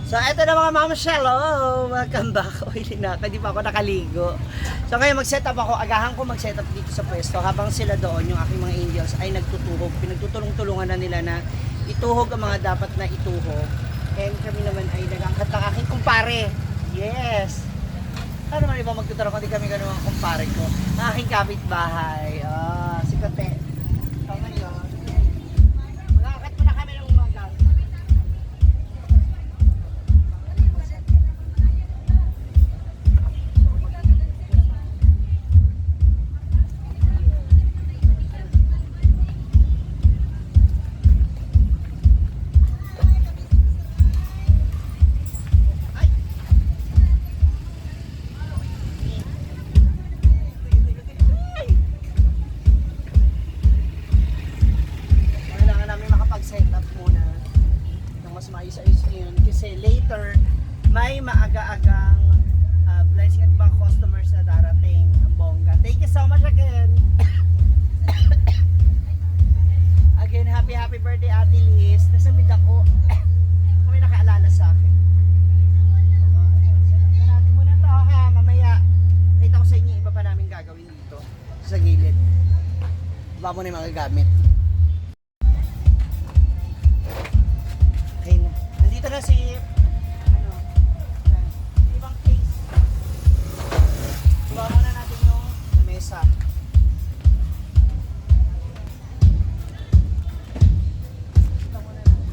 So, eto na mga Mama Shell, oh, welcome back. Uy, hindi pa ako nakaligo. So, ngayon mag-set up ako. Agahan ko mag-set up dito sa pwesto. Habang sila doon, yung aking mga angels ay nagtutuhog. Pinagtutulong-tulungan na nila na ituhog ang mga dapat na ituhog. And kami naman ay nag-angkat ng aking kumpare. Yes! Ano naman iba magtutulong kundi kami ganun ang kumpare ko. Ang aking kapitbahay. Si Kate. So, ngayon, mag-angkat muna kami ng umaga. Set up muna ng mas maayos-ayos ngayon kasi later may maaga-agang blessing at ibang customers na darating ang bongga. Thank you so much again. Again, happy birthday Ate Liz. Nasa mid ako. May nakaalala sa akin. Set up na natin muna to ha. Mamaya nakita ko sa inyo iba pa namin gagawin dito sa gilid. Baba mo na yung mga gamit. Nandito na si ibang case. Iba muna natin yung lamesa. Ito muna natin.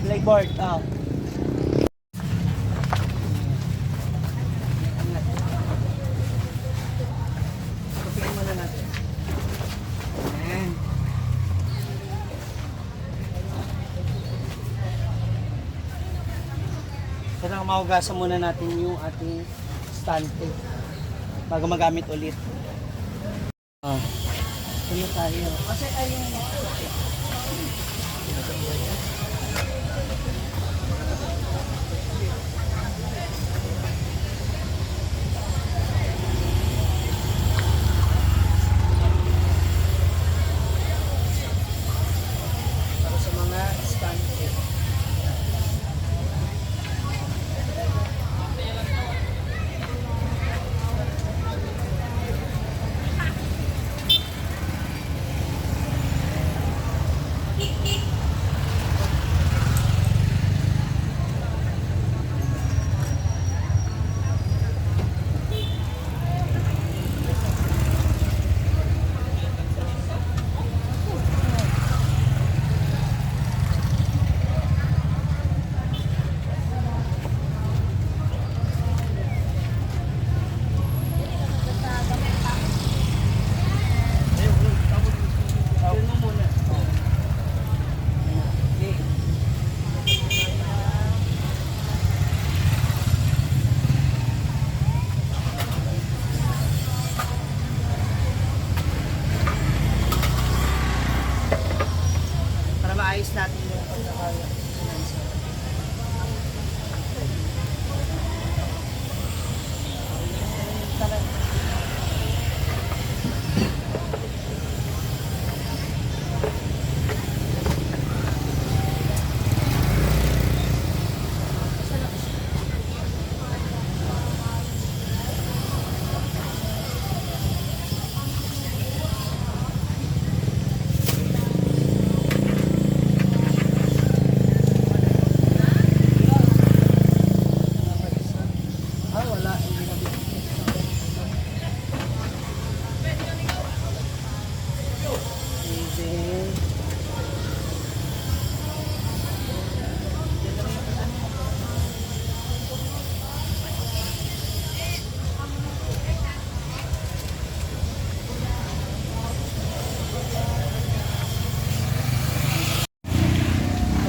Blackboard, Tupiin muna natin. Ayan. Kailangan mahugasan muna natin yung ating stante bago magamit ulit. Ano tayo? Kasi tayo para sa mga stante.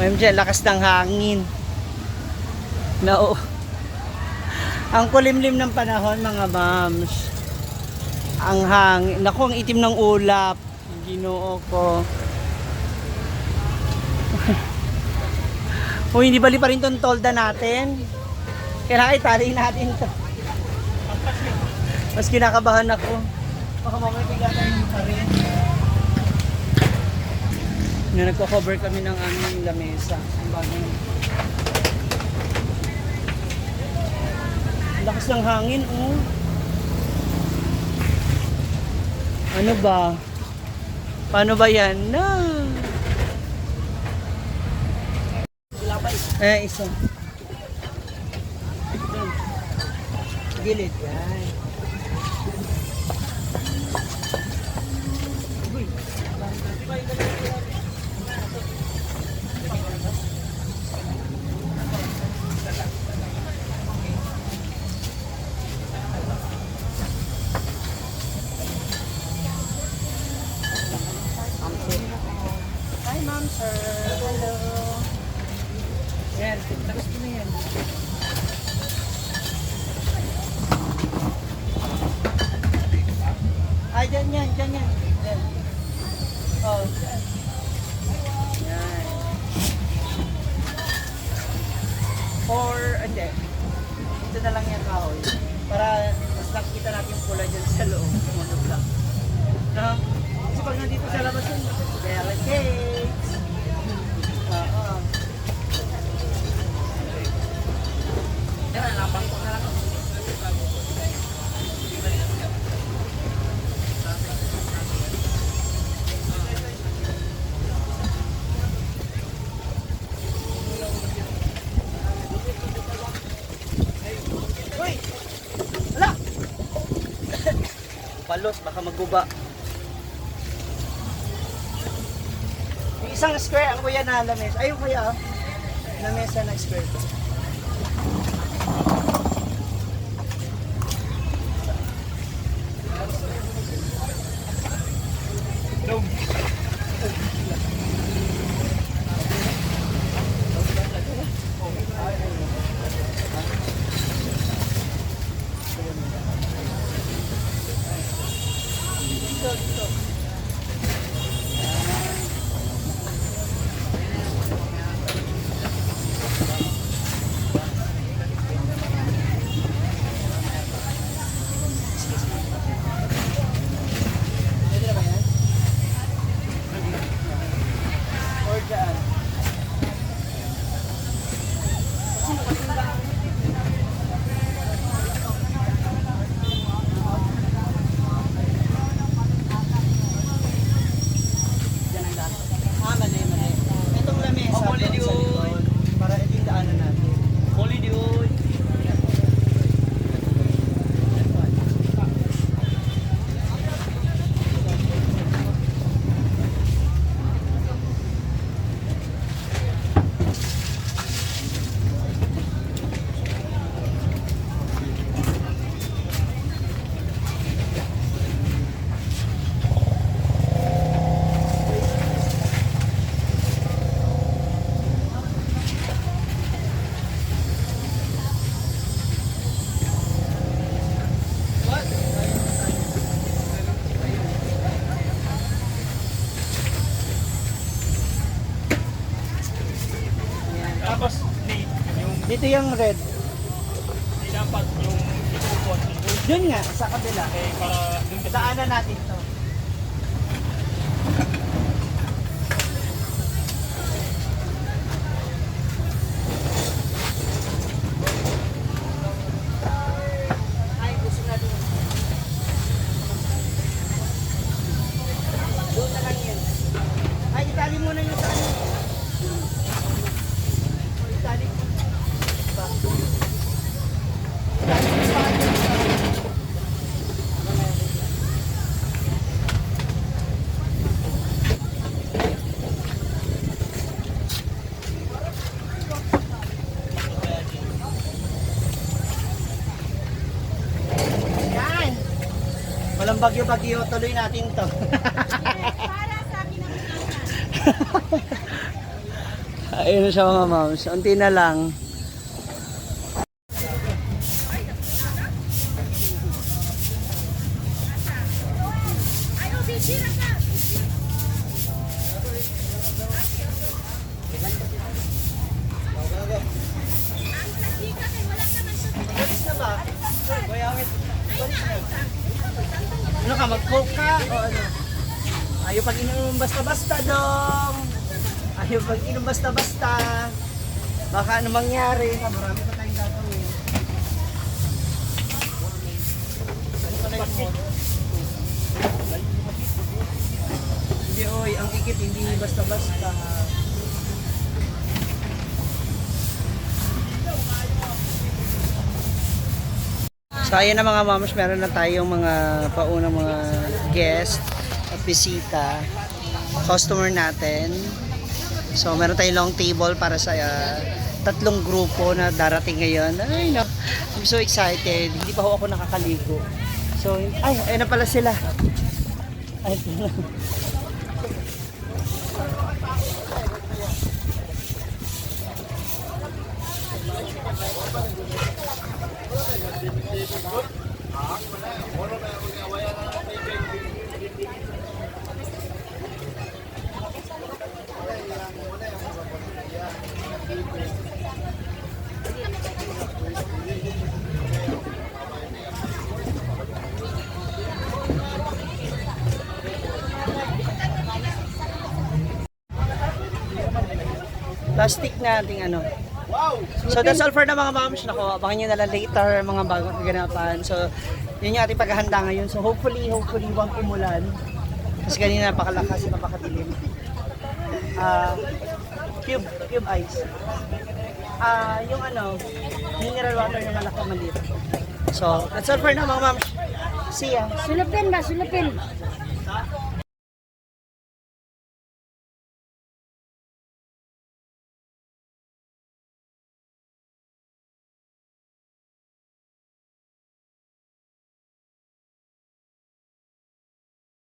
OMG, lakas ng hangin. No. Ang kulimlim ng panahon, mga moms. Ang hangin. Naku, ang itim ng ulap. Ginoo ko. Uy, hindi bali pa rin itong tolda natin. Kailangan itali natin ito. Mas kinakabahan ako. Baka mamaya bigla tayo pa rin. Nagko-cover kami ng aming lamesa. Ang bagay. Lakas ng hangin, oh. Ano ba? Paano ba yan? No. Isa. Doon. Gilid. Yan. Uy. Hi, ma'am, sir. Hello. Yan, tapos ko na yan. Ay, dyan yan, dyan yan. Dyan. Oh, dyan. Yan. Or, hindi. Ito na lang yan kahoy. Para mas nakikita natin yung pula dyan sa loob. Ano lang. No? Kasi pag nandito sa labas yun, delicates. Oo. Uy! Hala! Palot, baka maguba. Yung isang square ang kuya na lamesa. Ayun kuya, oh. Lamesa na square. Tapos, Nate, yung Dito yung red. dapat yung ipupot Yun nga, sa kabila. para dun kasi Daanan natin to. Ay, gusto na doon. Doon na lang yan. Ay, itali muna yung sa ano. Itali mo. Ba? Itali mo sa ano. Yan. Walang bagyo-bagyo, tuloy natin to. Para sa akin ang Ayun na siya mga moms. Unti na lang. Balis na ba? Bayawit. Balis na. Ano ka, mag-coke ka? O ano? Ayaw pag inom basta-basta dong. Ayaw pag inom basta-basta. Baka ano mangyari. Marami pa tayong gagawin. Ano pa na yung Hindi oy, ang ikit hindi basta-basta. So ayan na mga mamos, meron na tayong mga paunang mga guest at bisita, customer natin. So meron tayong long table para sa tatlong grupo na darating ngayon. Ay no, I'm so excited. Hindi pa ako nakakaligo. So ay, ayun na pala sila. Ay, plastic na ating ano. So that's all for na mga moms. Nako, abangan nyo na lang later mga bagong kaganapan. So yun yung ating paghahanda ngayon. So hopefully wag umulan. Kasi kanina napakalakas, napakadilim. Cube ice. Yung ano, mineral water na malaki maliit. So that's all for na mga moms. See ya. Sulupin ba? Sulupin.